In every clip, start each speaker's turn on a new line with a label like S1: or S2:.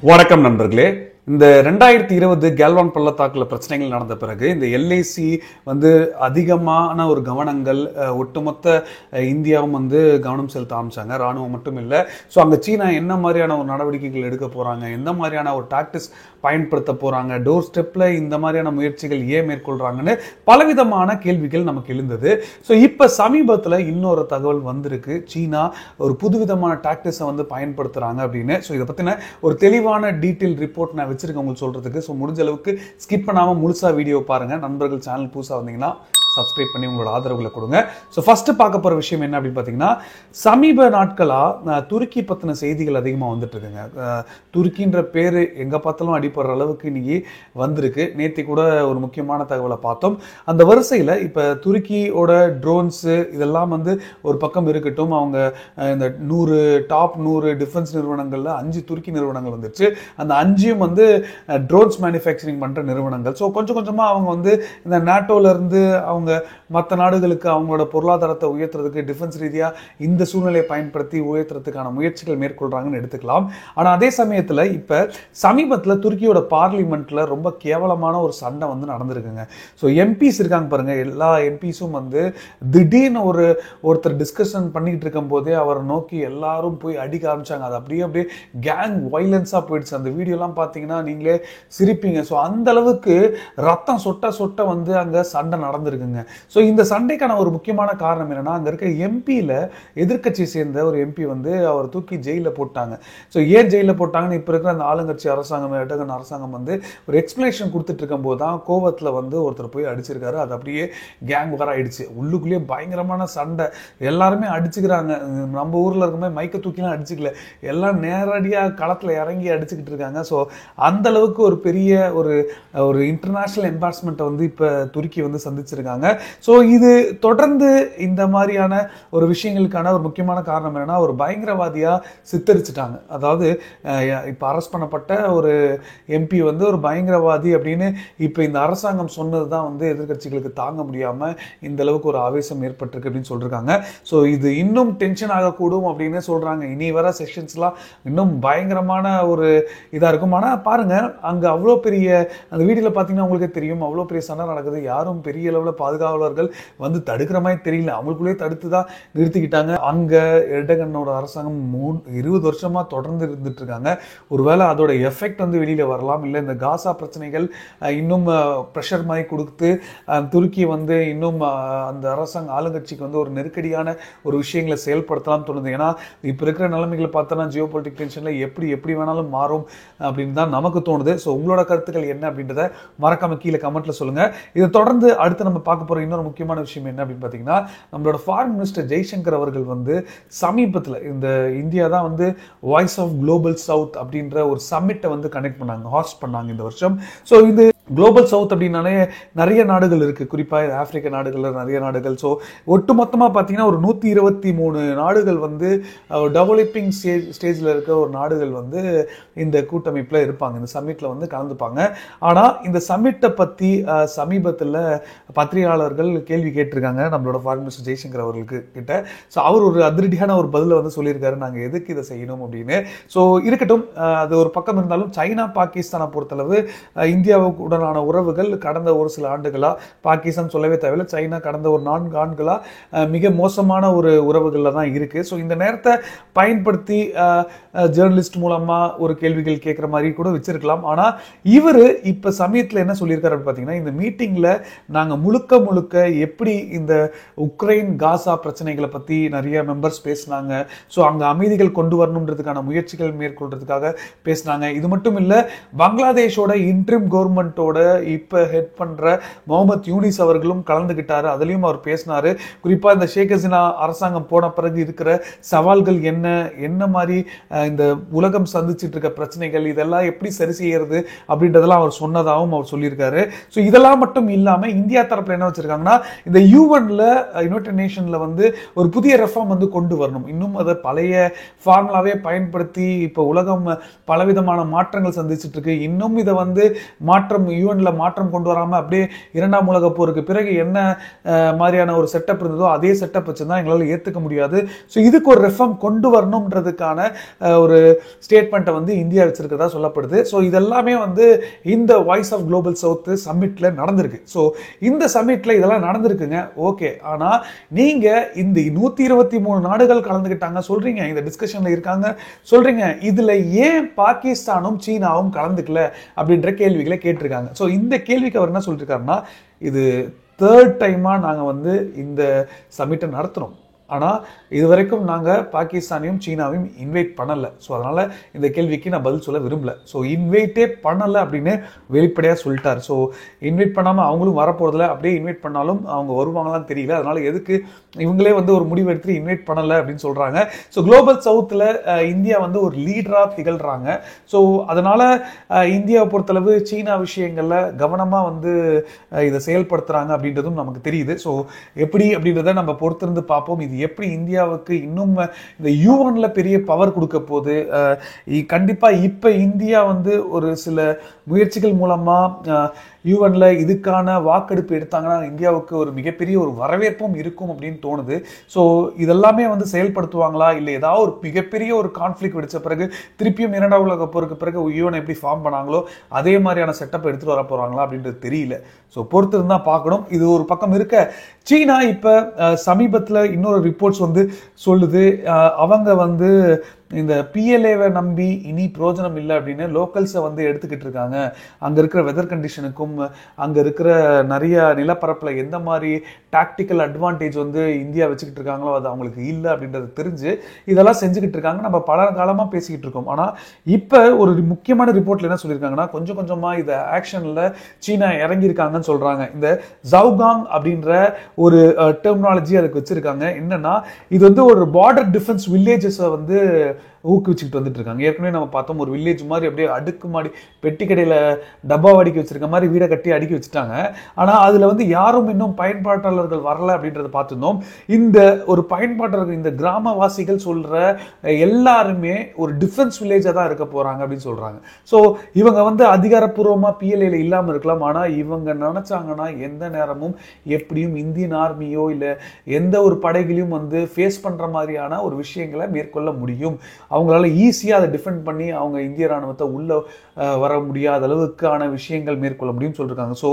S1: வணக்கம் நண்பர்களே. இந்த 2020 கேல்வான் பள்ளத்தாக்குல பிரச்சனைகள் நடந்த பிறகு இந்த எல்ஐசி அதிகமான ஒரு கவனங்கள் ஒட்டுமொத்த இந்தியாவும் கவனம் செலுத்த ஆரம்பிச்சாங்க. ராணுவம் மட்டும் இல்லை. ஸோ அங்கே சீனா என்ன மாதிரியான ஒரு நடவடிக்கைகள் எடுக்க போகிறாங்க, எந்த மாதிரியான ஒரு டாக்டிக்ஸ் பயன்படுத்த போகிறாங்க, டோர் ஸ்டெப்பில் இந்த மாதிரியான முயற்சிகள் ஏன் மேற்கொள்கிறாங்கன்னு பலவிதமான கேள்விகள் நமக்கு எழுந்தது. ஸோ இப்போ சமீபத்தில் இன்னொரு தகவல் வந்திருக்கு. சீனா ஒரு புதுவிதமான டாக்டிக்ஸை பயன்படுத்துகிறாங்க அப்படின்னு. ஸோ இதை பற்றின ஒரு தெளிவான டீட்டெயில் ரிப்போர்ட் நான் வச்சிருக்கேன் உங்களுக்கு சொல்றதுக்கு. ஸோ முடிஞ்ச அளவுக்கு ஸ்கிப் பண்ணாமல் முழுசா வீடியோ பாருங்க. நண்பர்கள் சேனல் புதுசாக வந்தீங்கன்னா சப்ஸ்கிரைப் பண்ணி உங்களோட ஆதரவுகளை கொடுங்க. ஸோ ஃபர்ஸ்ட் பார்க்க போகிற விஷயம் என்ன அப்படின்னு பார்த்தீங்கன்னா, சமீப நாட்களாக துருக்கி பற்றின செய்திகள் அதிகமாக வந்துட்டு இருக்குங்க. துருக்கின்ற பேர் எங்கே பார்த்தாலும் அடிப்படுற அளவுக்கு இன்னைக்கு வந்திருக்கு. நேற்று கூட ஒரு முக்கியமான தகவலை பார்த்தோம். அந்த வரிசையில் இப்போ துருக்கியோட ட்ரோன்ஸு இதெல்லாம் ஒரு பக்கம் இருக்கட்டும். அவங்க இந்த டாப் 100 டிஃபென்ஸ் நிறுவனங்களில் 5 துருக்கி நிறுவனங்கள் வந்துருச்சு. அந்த 5ம் ட்ரோன்ஸ் மேனுஃபேக்சரிங் பண்ணுற நிறுவனங்கள். ஸோ கொஞ்சம் கொஞ்சமாக அவங்க இந்த நாட்டோலேருந்து அவங்க மற்ற நாடுகளுக்கு அவங்களோட பொருளாதாரத்தை உயர்த்துறதுக்கு டிஃபென்ஸ் ரீதியாக இந்த சூழ்நிலையை பயன்படுத்தி உயர்த்துறதுக்கான முயற்சிகள் மேற்கொள்றாங்கன்னு எடுத்துக்கலாம். ஆனால் அதே சமயத்தில் இப்போ சமீபத்தில் துருக்கியோட பார்லிமெண்ட்டில் ரொம்ப கேவலமான ஒரு சண்டை நடந்திருக்குங்க. ஸோ எம்பிஸ் இருக்காங்க பாருங்க, எல்லா எம்பிஸும் திடீர்னு ஒருத்தர் டிஸ்கஷன் பண்ணிக்கிட்டு இருக்கும் போதே அவரை நோக்கி எல்லாரும் போய் அடிக்க ஆரம்பிச்சாங்க. அது அப்படியே கேங் வைலன்ஸாக போயிடுச்சு. அந்த வீடியோலாம் பார்த்தீங்கன்னா நீங்களே சிரிப்பீங்க. ஸோ அந்த அளவுக்கு ரத்தம் சொட்ட சொட்ட அங்கே சண்டை நடந்திருக்குங்க. ஸோ இந்த சண்டைக்கான ஒரு முக்கியமான காரணம் என்னன்னா, அங்க இருக்க எம்பியில எதிர்கட்சியை சேர்ந்த ஒரு எம்பி அவர் தூக்கி ஜெயில போட்டாங்க. ஸோ ஏன் ஜெயில போட்டாங்கன்னு இப்ப இருக்கிற அந்த ஆளுங்கட்சி அரசாங்கம் எடகன் அரசாங்கம் ஒரு எக்ஸ்பிளனேஷன் கொடுத்துட்டு இருக்கும் போது தான் கோவத்துல ஒருத்தர் போய் அடிச்சிருக்காரு. அது அப்படியே கேங் வர ஆயிடுச்சு. உள்ளுக்குள்ளேயே பயங்கரமான சண்டை, எல்லாருமே அடிச்சுக்கிறாங்க. நம்ம ஊர்ல இருக்குமே மைக்க தூக்கிலாம் அடிச்சுக்கல, எல்லாம் நேரடியா களத்துல இறங்கி அடிச்சுக்கிட்டு இருக்காங்க. ஸோ அந்த அளவுக்கு ஒரு பெரிய ஒரு இன்டர்நேஷனல் எம்பாரஸ்மெண்ட்டை இப்ப துருக்கி சந்திச்சிருக்காங்க. ஸோ இது தொடர்ந்து இந்த மாதிரியான ஒரு விஷயங்களுக்கான ஒரு முக்கியமான காரணம் என்னன்னா, ஒரு பயங்கரவாதியா சித்தரிச்சுட்டாங்க. அதாவது இப்ப அரெஸ்ட் பண்ணப்பட்ட ஒரு எம்பி ஒரு பயங்கரவாதி அப்படின்னு இப்ப இந்த அரசாங்கம் சொன்னதுதான் எதிர்கட்சிகளுக்கு தாங்க முடியாம இந்த அளவுக்கு ஒரு ஆவேசம் ஏற்பட்டிருக்கு அப்படின்னு சொல்றாங்க. ஸோ இது இன்னும் டென்ஷன் ஆகக்கூடும் அப்படின்னு சொல்றாங்க. இனி வர செஷன்ஸ்லாம் இன்னும் பயங்கரமான ஒரு இதா இருக்கும். ஆனா பாருங்க, அங்க அவ்வளோ பெரிய அந்த வீடியோல பாத்தீங்கன்னா உங்களுக்கு தெரியும், அவ்வளோ பெரிய சண்டை நடக்குது. யாரும் பெரிய அளவில் பாதுகாவலர்கள் தடுக்கிற மாதிரி தெரியல. அவங்களுக்குள்ளே தடுத்து தான் நிறுத்திக்கிட்டாங்க. அங்க எர்டகனோட அரசாங்கம் 20 வருஷமா தொடர்ந்து இருந்துட்டு இருக்காங்க. ஒருவேளை அதோட எஃபெக்ட் வெளியில வரலாம். இல்லை இந்த காசா பிரச்சனைகள் இன்னும் ப்ரெஷர் மாதிரி கொடுத்து துருக்கி இன்னும் அந்த அரசாங்க ஆளுங்கட்சிக்கு ஒரு நெருக்கடியான ஒரு விஷயங்களை செயல்படுத்தலாம் தோணுது. ஏன்னா இப்ப இருக்கிற நிலைமைகளை பார்த்தோன்னா ஜியோ பொலிட்டிக் டென்ஷன்ல எப்படி வேணாலும் மாறும் அப்படின்னு தான் நமக்கு தோணுது. ஸோ உங்களோட கருத்துக்கள் என்ன அப்படின்றத மறக்காம கீழே கமெண்ட்ல சொல்லுங்க. இதை தொடர்ந்து அடுத்து நம்ம பார்க்க போற இன்னொரு முக்கியமான விஷயம் என்ன அப்படின்னு பார்த்தீங்கன்னா, நம்மளோட ஃபாரின் மினிஸ்டர் ஜெய்சங்கர் அவர்கள் சமீபத்தில் இந்த இந்தியா தான் வாய்ஸ் ஆஃப் குளோபல் சவுத் அப்படின்ற ஒரு சம்மிட்டை கனெக்ட் பண்ணாங்க, ஹாஸ்ட் பண்ணாங்க இந்த வருஷம். ஸோ இது குளோபல் சவுத் அப்படின்னாலே நிறைய நாடுகள் இருக்கு, குறிப்பாக ஆப்பிரிக்க நாடுகள்ல நிறைய நாடுகள். ஸோ ஒட்டுமொத்தமாக பார்த்தீங்கன்னா ஒரு 123 நாடுகள் டெவலப்பிங் ஸ்டேஜில் இருக்க ஒரு நாடுகள் இந்த கூட்டமைப்பில் இருப்பாங்க, இந்த சம்மிட்டில் கலந்துப்பாங்க. ஆனால் இந்த சம்மிட்டை பற்றி சமீபத்தில் பத்திரிகையாளர்கள் கேள்வி கேட்டிருக்காங்க நம்மளோட ஃபாரின் மினிஸ்டர் ஜெய்சங்கர் அவர்களுக்கு கிட்ட. ஸோ அவர் ஒரு அதிரடியான ஒரு பதிலை சொல்லியிருக்காரு, நாங்கள் எதுக்கு இதை செய்யணும் அப்படின்னு. ஸோ இருக்கட்டும், அது ஒரு பக்கம் இருந்தாலும் சைனா பாகிஸ்தானை பொறுத்தளவு இந்தியாவுக்கு உடனான உறவுகள் கடந்த ஒரு சில ஆண்டுகளா, பாகிஸ்தான் சொல்லவே தேவையில்லை, சைனா கடந்த ஒரு 4 ஆண்டுகளா மிக மோசமான ஒரு உறவுகள்ல தான் இருக்கு. ஸோ இந்த நேரத்தை பயன்படுத்தி ஜேர்னலிஸ்ட் மூலமா ஒரு கேள்விகள் கேட்கிற மாதிரி கூட வச்சிருக்கலாம். ஆனா இவர் இப்ப சமயத்தில் என்ன சொல்லியிருக்காரு அப்படின்னு பார்த்தீங்கன்னா, இந்த மீட்டிங்ல நாங்க முழுக்க எப்படி இந்த உக்ரைன் காசா பிரச்சனைகளை பத்தி நிறைய மெம்பர்ஸ் பேசினாங்க. ஸோ அங்க அமைதிகள் கொண்டு வரணுன்றதுக்கான முயற்சிகள் மேற்கொள்றதுக்காக பேசினாங்க. இது மட்டும் இல்ல, பங்களாதேஷோட இன்ட்ரிம் கவர்மெண்டோட இப்ப ஹெட் பண்ற முகமது யூனிஸ் அவர்களும் கலந்துகிட்டாரு. அதுலயும் அவர் பேசினாரு. குறிப்பா இந்த ஷேக் ஹசீனா அரசாங்கம் போன பிறகு இருக்கிற சவால்கள் என்ன மாதிரி இந்த உலகம் சந்திச்சிட்டு இருக்க பிரச்சனைகள் இதெல்லாம் எப்படி சரி செய்யறது அப்படின்றதெல்லாம் அவர் சொன்னதாகவும் அவர் சொல்லியிருக்காரு. ஸோ இதெல்லாம் மட்டும் இல்லாம இந்தியா தரப்புல என்ன வச்சிருக்காங்கன்னா, இந்த யுஎன்ல யுனைடெட் நேஷன்ல ஒரு புதிய ரெஃபார்ம் கொண்டு வரணும். இன்னும் அதை பழைய ஃபார்முலாவே பயன்படுத்தி இப்ப உலகம் பலவிதமான மாற்றங்கள் சந்திச்சிட்டு இருக்கு. இன்னும் இதை மாற்றம் யூஎன்ல மாற்றம் கொண்டு வராம அப்படியே 2ஆம் உலகப் போருக்கு பிறகு என்ன மாதிரியான ஒரு செட்டப் இருந்ததோ அதே செட்டப் வச்சுதான் எங்களால் ஏத்துக்க முடியாது. ஸோ இதுக்கு ஒரு ரெஃபார்ம் கொண்டு வரணும்ன்றதுக்கான ஒரு ஸ்டேட்மெண்ட்டை வந்து இந்தியா வச்சிருக்கிறதா சொல்லப்படுது. ஸோ இதெல்லாமே வந்து இந்த வாய்ஸ் ஆஃப் குளோபல் சவுத் சம்மிட்ல நடந்திருக்கு. ஸோ இந்த சம்மிட்ல இதெல்லாம் நடந்திருக்குங்க, ஓகே. ஆனா நீங்க இந்த 123 நாடுகள் கலந்துக்கிட்டாங்க சொல்றீங்க, இந்த டிஸ்கஷன்ல இருக்காங்க சொல்றீங்க, இதுல ஏன் பாகிஸ்தானும் சீனாவும் கலந்துக்கல அப்படின்ற கேள்விகளை கேட்டிருக்காங்க. ஸோ இந்த கேள்விக்கு அவர் என்ன சொல்லிருக்காருன்னா, இது 3rd டைமா நாங்க வந்து இந்த சமிட்டை நடத்துறோம், ஆனா இது வரைக்கும் நாங்க பாகிஸ்தானையும் சீனாவையும் இன்வைட் பண்ணல. ஸோ அதனால இந்த கேள்விக்கு நான் பதில் சொல்ல விரும்பல. ஸோ இன்வைட்டே பண்ணல அப்படின்னு வெளிப்படையா சொல்லிட்டார். ஸோ இன்வைட் பண்ணாம அவங்களும் வரப்போறதில்ல, அப்படியே இன்வைட் பண்ணாலும் அவங்க வருவாங்களான்னு தெரியல. அதனால எதுக்கு இவங்களே வந்து ஒரு முடிவு எடுத்து இன்வைட் பண்ணல அப்படின்னு சொல்றாங்க. ஸோ குளோபல் சவுத்தில் இந்தியா வந்து ஒரு லீடரா திகழ்றாங்க. ஸோ அதனால இந்தியாவை பொறுத்தளவு சீனா விஷயங்கள்ல கவனமா வந்து இதை செயல்படுத்துறாங்க அப்படின்றதும் நமக்கு தெரியுது. ஸோ எப்படி அப்படின்றத நம்ம பொறுத்திருந்து பார்ப்போம். இது எப்படி இந்தியாவுக்கு இன்னும் இந்த யூஎன்ல பெரிய பவர் கொடுக்க போகுது. கண்டிப்பா இப்ப இந்தியா வந்து ஒரு சில முயற்சிகள் மூலமா யூஎன்ல இதுக்கான வாக்கெடுப்பு எடுத்தாங்கன்னா இந்தியாவுக்கு ஒரு மிகப்பெரிய ஒரு வரவேற்பும் இருக்கும் அப்படின்னு தோணுது. ஸோ இதெல்லாமே வந்து செயல்படுத்துவாங்களா, இல்லை ஏதாவது ஒரு மிகப்பெரிய ஒரு கான்ஃபிளிக் வெடிச்ச பிறகு திருப்பியும் 2ஆம் உலகப் போருக்கு பிறகு யூஎன் எப்படி ஃபார்ம் பண்ணாங்களோ அதே மாதிரியான செட்டப் எடுத்துட்டு வர போறாங்களா அப்படின்றது தெரியல. ஸோ பொறுத்து இருந்தா பார்க்கணும். இது ஒரு பக்கம் இருக்க, சீனா இப்ப சமீபத்தில் இன்னொரு ரிப்போர்ட்ஸ் வந்து சொல்லுது, அவங்க வந்து இந்த பிஎல்ஏவை நம்பி இனி பிரோஜனம் இல்லை அப்படின்னு லோக்கல்ஸை வந்து எடுத்துக்கிட்டு இருக்காங்க. அங்கே இருக்கிற வெதர் கண்டிஷனுக்கும் அங்கே இருக்கிற நிறைய நிலப்பரப்பில் எந்த மாதிரி டாக்டிக்கல் அட்வான்டேஜ் வந்து இந்தியா வச்சுக்கிட்டு இருக்காங்களோ அது அவங்களுக்கு இல்லை அப்படின்றது தெரிஞ்சு இதெல்லாம் செஞ்சுக்கிட்டு இருக்காங்க. நம்ம பல காலமாக பேசிக்கிட்டு இருக்கோம். ஆனால் இப்போ ஒரு முக்கியமான ரிப்போர்ட்டில் என்ன சொல்லியிருக்காங்கன்னா, கொஞ்சம் கொஞ்சமாக இதை ஆக்ஷனில் சீனா இறங்கியிருக்காங்கன்னு சொல்கிறாங்க. இந்த ஜவுகாங் அப்படின்ற ஒரு டெர்மினாலஜி அதுக்கு வச்சுருக்காங்க. என்னன்னா, இது வந்து ஒரு பார்டர் டிஃபென்ஸ் வில்லேஜஸை வந்து ஊக்குவிச்சுட்டு வந்துட்டு இருக்காங்க. ஏற்கனவே நம்ம பார்த்தோம், ஒரு வில்லேஜ் மாதிரி அப்படியே அடுக்கு மாடி பெட்டி கடையில் டப்பா அடுக்கி வச்சிருக்க மாதிரி வீடை கட்டி அடுக்கி வச்சுட்டாங்க. ஆனால் அதில் வந்து யாரும் இன்னும் பயன்பாட்டாளர்கள் வரல அப்படின்றத பார்த்துருந்தோம். இந்த ஒரு பயன்பாட்டாளர்கள், இந்த கிராமவாசிகள் சொல்ற எல்லாருமே ஒரு டிஃபென்ஸ் வில்லேஜாக தான் இருக்க போறாங்க அப்படின்னு சொல்றாங்க. ஸோ இவங்க வந்து அதிகாரப்பூர்வமாக பிஎல்ஏல இல்லாமல் இருக்கலாம். ஆனால் இவங்க நினைச்சாங்கன்னா எந்த நேரமும் எப்படியும் இந்தியன் ஆர்மியோ இல்லை எந்த ஒரு படைகளையும் வந்து ஃபேஸ் பண்ற மாதிரியான ஒரு விஷயங்களை மேற்கொள்ள முடியும். அவங்களால ஈஸியாக அதை டிஃபெண்ட் பண்ணி அவங்க இந்திய ராணுவத்தை உள்ள வர முடியாத அளவுக்கான விஷயங்கள் மேற்கொள்ள முடியும்னு சொல்லியிருக்காங்க. ஸோ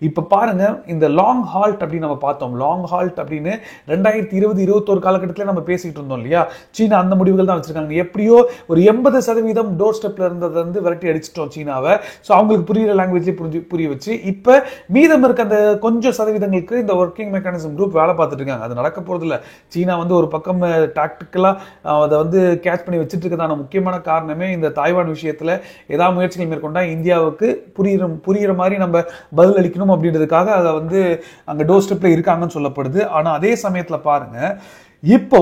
S1: இப்போ பாருங்க, இந்த லாங் ஹால்ட் அப்படின்னு நம்ம பார்த்தோம். லாங் ஹால்ட் அப்படின்னு 2020-21 காலகட்டத்தில் நம்ம பேசிக்கிட்டு இருந்தோம் இல்லையா. சீனா அந்த முடிவுகள் தான் வச்சிருக்காங்க. எப்படியோ ஒரு 80% டோர் ஸ்டெப்ல இருந்தது வந்து விரட்டி அடிச்சிட்டோம் சீனாவை. ஸோ அவங்களுக்கு புரியுற லாங்குவேஜ்லேயே புரிய வச்சு இப்போ மீதம் இருக்க அந்த கொஞ்சம் சதவீதங்களுக்கு இந்த ஒர்க்கிங் மெக்கானிசம் குரூப் வேலை பார்த்துட்டு இருக்காங்க. அது நடக்க போறது இல்லை. சீனா வந்து ஒரு பக்கம் டாக்டிக்கலா அதை வந்து கேட்ச் பண்ணி வச்சுட்டு இருக்கதான முக்கியமான காரணமே இந்த தாய்வான் விஷயத்துல ஏதாவது முயற்சிகள் மேற்கொண்டா இந்தியாவுக்கு புரியுற மாதிரி நம்ம பதில் அளிக்கணும் அப்படின்றதுக்காக அதை வந்து அங்க டோர் ஸ்டெப்ல இருக்காங்கன்னு சொல்லப்படுது. ஆனா அதே சமயத்துல பாருங்க, இப்போ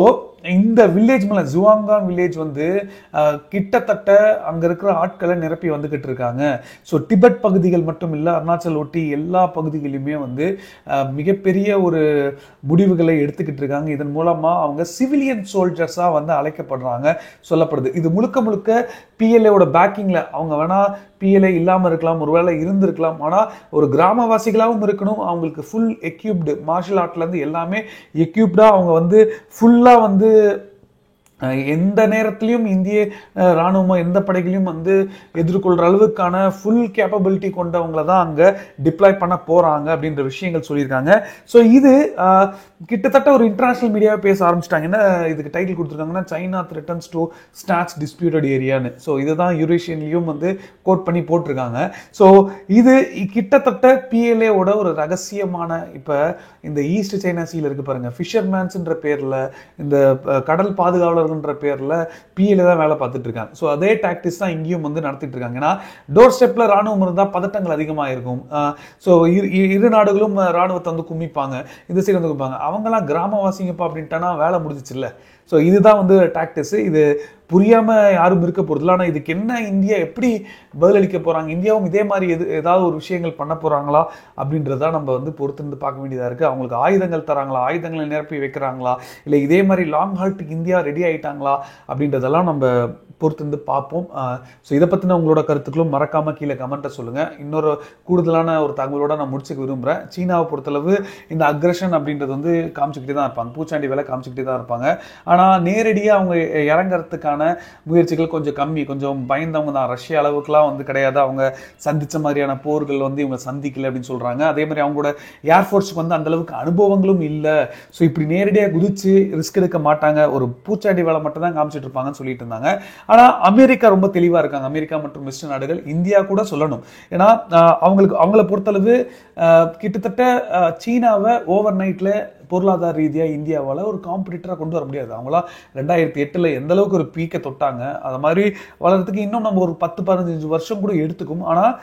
S1: இந்த வில்லேஜ் மேல ஜுவாங்கான் வில்லேஜ் வந்து கிட்டத்தட்ட அங்க இருக்கிற ஆட்களை நிரப்பி வந்துகிட்டு இருக்காங்க. ஸோ டிபெட் பகுதிகள் மட்டும் இல்ல, அருணாச்சல் ஒட்டி எல்லா பகுதிகளிலுமே வந்து மிகப்பெரிய ஒரு முடிவுகளை எடுத்துக்கிட்டு இருக்காங்க. இதன் மூலமா அவங்க சிவிலியன் சோல்ஜர்ஸா வந்து அழைக்கப்படுறாங்க சொல்லப்படுது. இது முழுக்க முழுக்க பிஎல்ஏவோட பேக்கிங்ல, அவங்க வேணா பிஎல்ஏ இல்லாம இருக்கலாம், ஒருவேளை இருந்திருக்கலாம், ஆனா ஒரு கிராமவாசிகளாகவும் இருக்கணும். அவங்களுக்கு ஃபுல் எக்யூப்டு மார்ஷல் ஆர்ட்ல இருந்து எல்லாமே எக்யூப்டா அவங்க வந்து ஃபுல்லா வந்து எந்த நேரத்திலையும் இந்திய ராணுவமோ எந்த படைகளையும் வந்து எதிர்கொள்ற அளவுக்கான ஃபுல் கேப்பபிலிட்டி கொண்டவங்களை தான் அங்க டிப்ளாய் பண்ண போறாங்க அப்படின்ற விஷயங்கள் சொல்லியிருக்காங்க. ஸோ இது கிட்டத்தட்ட ஒரு இன்டர்நேஷனல் மீடியாவை பேச ஆரம்பிச்சிட்டாங்க. என்ன இதுக்கு டைட்டில் கொடுத்துருக்காங்கன்னா, China threatens to snatch disputed ஏரியான்னு. ஸோ இதுதான் யூரேஷியன்லையும் வந்து கோட் பண்ணி போட்டிருக்காங்க. ஸோ இது கிட்டத்தட்ட பிஎல்ஏவோட ஒரு ரகசியமான, இப்போ இந்த ஈஸ்ட் சைனா சீல இருக்கு பாருங்க, ஃபிஷர்மேன்ஸ்ன்ற பேர்ல, இந்த கடல் பாதுகாவலர் பேர்ல பிஎல்ஏ தான் வேலை பார்த்துட்டு இருக்காங்க. ஸோ அதே டாக்டிக்ஸ் தான் இங்கேயும் வந்து நடத்திட்டு இருக்காங்க. ஏன்னா டோர் ஸ்டெப்ல ராணுவம் இருந்தால் பதட்டங்கள் அதிகமாக இருக்கும். ஸோ இரு நாடுகளும் ராணுவத்தை வந்து குமிப்பாங்க, இந்த சைடு வந்து குமிப்பாங்க. அவங்கெல்லாம் கிராமவாசிங்கப்பா அப்படின்ட்டானா வேலை முடிஞ்சிச்சு இல்லை. ஸோ இதுதான் வந்து டாக்டிக்ஸ். இது புரியாம யாரும் இருக்க போறது. ஆனால் இதுக்கு என்ன இந்தியா எப்படி பதிலளிக்க போறாங்க, இந்தியாவும் இதே மாதிரி ஏதாவது ஒரு விஷயங்கள் பண்ண போறாங்களா அப்படின்றத நம்ம வந்து பொறுத்திருந்து பார்க்க வேண்டியதா இருக்கு. அவங்களுக்கு ஆயுதங்கள் தராங்களா, ஆயுதங்களை நிரப்பி வைக்கிறாங்களா, இல்லை இதே மாதிரி லாங் ஹால்ட்டுக்கு இந்தியா ரெடி ஆயிட்டாங்களா அப்படின்றதெல்லாம் நம்ம பொறுத்திருந்து பார்ப்போம். ஸோ இதை பற்றின உங்களோட கருத்துக்களும் மறக்காமல் கீழே கமெண்ட்டை சொல்லுங்கள். இன்னொரு கூடுதலான ஒரு தகவலோட நான் முடிச்சுக்க விரும்புகிறேன். சீனாவை பொறுத்தளவு இந்த அக்ரஷன் அப்படின்றது வந்து காமிச்சிக்கிட்டே தான் இருப்பாங்க, பூச்சாண்டி வேலை காமிச்சிக்கிட்டே தான் இருப்பாங்க. ஆனால் நேரடியாக அவங்க இறங்குறதுக்கான முயற்சிகள் கொஞ்சம் கம்மி, கொஞ்சம் பயந்தவங்க தான். ரஷ்யா அளவுக்குலாம் வந்து கிடையாது, அவங்க சந்தித்த மாதிரியான போர்கள் வந்து இவங்க சந்திக்கல அப்படின்னு சொல்கிறாங்க. அதே மாதிரி அவங்களோட ஏர்ஃபோர்ஸுக்கு வந்து அந்தளவுக்கு அனுபவங்களும் இல்லை. ஸோ இப்படி நேரடியாக குதிச்சு ரிஸ்க் எடுக்க மாட்டாங்க, ஒரு பூச்சாண்டி வேலை மட்டும் தான் காமிச்சிட்டு இருப்பாங்கன்னு சொல்லிட்டு இருந்தாங்க. ஆனால் அமெரிக்கா ரொம்ப தெளிவாக இருக்காங்க. அமெரிக்கா மற்றும் வெஸ்ட் நாடுகள், இந்தியா கூட சொல்லணும். ஏன்னா அவங்கள பொறுத்தளவு கிட்டத்தட்ட சீனாவை ஓவர் நைட்டில் பொருளாதார ரீதியாக இந்தியாவால் ஒரு காம்படிட்டராக கொண்டு வர முடியாது. அவங்களாம் 2008 எந்த அளவுக்கு ஒரு பீக்கை தொட்டாங்க, அது மாதிரி வளர்றதுக்கு இன்னும் நம்ம ஒரு 10-15 வருஷம் கூட எடுத்துக்கும். ஆனால்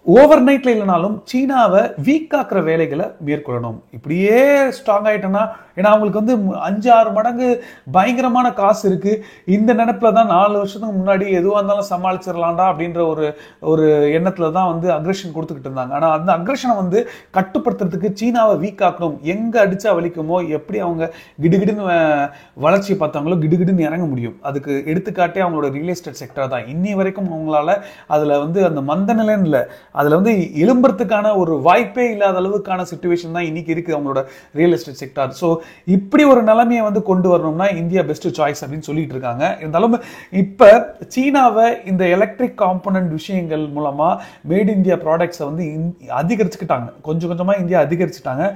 S1: ஓவர் நைட்ல இல்லைனாலும் சீனாவை வீக் ஆக்குற வேலைகளை மேற்கொள்ளணும். இப்படியே ஸ்ட்ராங் ஆயிட்டோம்னா, ஏன்னா அவங்களுக்கு வந்து 5-6 மடங்கு பயங்கரமான காசு இருக்கு. இந்த நினைப்புல தான் 4 வருஷத்துக்கு முன்னாடி எதுவாக இருந்தாலும் சமாளிச்சிடலாம்டா அப்படின்ற ஒரு எண்ணத்துல தான் வந்து அக்ரஷன் கொடுத்துக்கிட்டு இருந்தாங்க. ஆனால் அந்த அக்ரஷனை வந்து கட்டுப்படுத்துறதுக்கு சீனாவை வீக் ஆக்கணும். எங்க அடிச்சா வலிக்குமோ, எப்படி அவங்க கிடுகிடுன்னு வளர்ச்சியை பார்த்தாங்களோ கிடுகிடுன்னு இறங்க முடியும். அதுக்கு எடுத்துக்காட்டே அவங்களோட ரியல் எஸ்டேட் செக்டர் தான். இன்னி வரைக்கும் அவங்களால அதுல வந்து அந்த மந்த நிலைன்னு இல்லை, அதுல வந்து எழும்புறதுக்கான ஒரு வாய்ப்பே இல்லாத அளவுக்கான சிச்சுவேஷன் தான் இன்னைக்கு இருக்கு அவங்களோட ரியல் எஸ்டேட் செக்டார். ஸோ இப்படி ஒரு நிலைமையை வந்து கொண்டு வரணும்னா இந்தியா பெஸ்ட் சாய்ஸ் அப்படின்னு சொல்லிட்டு இருக்காங்க. இருந்தாலும் இப்ப சீனாவை இந்த எலக்ட்ரிக் காம்பனன்ட் விஷயங்கள் மூலமா மேட் இந்தியா ப்ராடக்ட்ஸை வந்து அதிகரிச்சுக்கிட்டாங்க, கொஞ்சம் கொஞ்சமா இந்தியா அதிகரிச்சுட்டாங்க.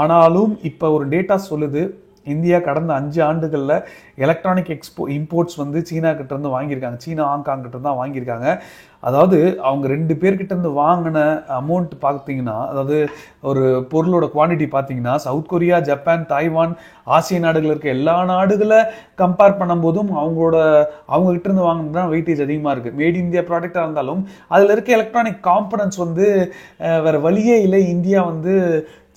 S1: ஆனாலும் இப்ப ஒரு டேட்டா சொல்லுது, இந்தியா கடந்த 5 ஆண்டுகளில் எலக்ட்ரானிக் இம்போர்ட்ஸ் வந்து சீனா கிட்ட இருந்து வாங்கியிருக்காங்க, சீனா ஹாங்காங் கிட்ட இருந்து தான் வாங்கியிருக்காங்க. அதாவது அவங்க 2 பேர்கிட்ட இருந்து வாங்கின அமௌண்ட் பார்த்தீங்கன்னா, அதாவது ஒரு பொருளோட குவான்டிட்டி பார்த்தீங்கன்னா, சவுத் கொரியா, ஜப்பான், தாய்வான், ஆசிய நாடுகள் இருக்க எல்லா நாடுகளை கம்பேர் பண்ணும்போதும் அவங்க கிட்ட இருந்து வாங்கினது தான் வெயிட்டேஜ் அதிகமாக இருக்குது. மேட் இந்தியா ப்ராடக்டாக இருந்தாலும் அதில் இருக்க எலக்ட்ரானிக் காம்பனன்ட்ஸ் வந்து வேற வழியே இல்லை, இந்தியா வந்து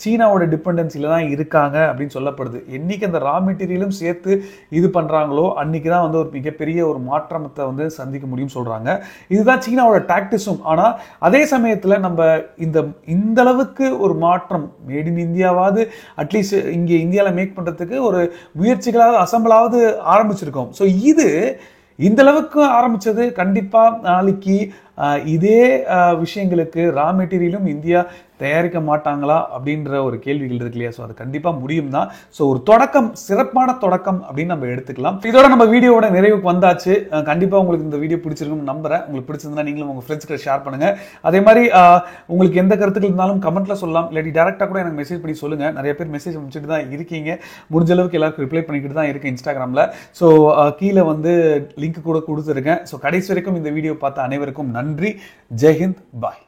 S1: சீனாவோட டிபெண்டன்சில தான் இருக்காங்க அப்படின்னு சொல்லப்படுது. என்னைக்கு அந்த ரா மெட்டீரியலும் சேர்த்து இது பண்றாங்களோ அன்னைக்கு தான் வந்து ஒரு மிகப்பெரிய ஒரு மாற்றத்தை வந்து சந்திக்க முடியும் சொல்றாங்க. இதுதான் சீனாவோட டாக்டிஸும். ஆனா அதே சமயத்துல நம்ம இந்த அளவுக்கு ஒரு மாற்றம் மேட் இன் இந்தியாவாவது அட்லீஸ்ட் இங்க இந்தியால மேக் பண்றதுக்கு ஒரு முயற்சிகளாவது அசம்பிளாவது ஆரம்பிச்சிருக்கோம். ஸோ இது இந்த அளவுக்கு ஆரம்பிச்சது கண்டிப்பா நாளைக்கு இதே விஷயங்களுக்கு ரா மெட்டீரியலும் இந்தியா தயாரிக்க மாட்டாங்களா அப்படின்ற ஒரு கேள்விகள் இருக்கு இல்லையா? ஸோ அது கண்டிப்பா முடியும் தான். ஸோ ஒரு தொடக்கம், சிறப்பான தொடக்கம் அப்படின்னு நம்ம எடுத்துக்கலாம். இதோட நம்ம வீடியோட நிறைவுக்கு வந்தாச்சு. கண்டிப்பா உங்களுக்கு இந்த வீடியோ பிடிச்சிருக்கும்னு நம்புறேன். உங்களுக்கு பிடிச்சிருந்தா நீங்களும் உங்க ஃப்ரெண்ட்ஸ்க்கு ஷேர் பண்ணுங்க. அதே மாதிரி உங்களுக்கு எந்த கருத்துக்கள் இருந்தாலும் கமெண்ட்ல சொல்லலாம், இல்லாட்டி டேரக்டா கூட எனக்கு மெசேஜ் பண்ணி சொல்லுங்க. நிறைய பேர் மெசேஜ் அனுப்பிச்சிட்டு தான் இருக்கீங்க, முடிஞ்ச அளவுக்கு எல்லாருக்கும் ரிப்ளை பண்ணிக்கிட்டு தான் இருக்கேன் இன்ஸ்டாகிராம்ல. ஸோ கீழே வந்து லிங்க் கூட கொடுத்துருக்கேன். ஸோ கடைசி வரைக்கும் இந்த வீடியோ பார்த்த அனைவருக்கும் நன்றி. ஜெய் ஹிந்த், பாய்.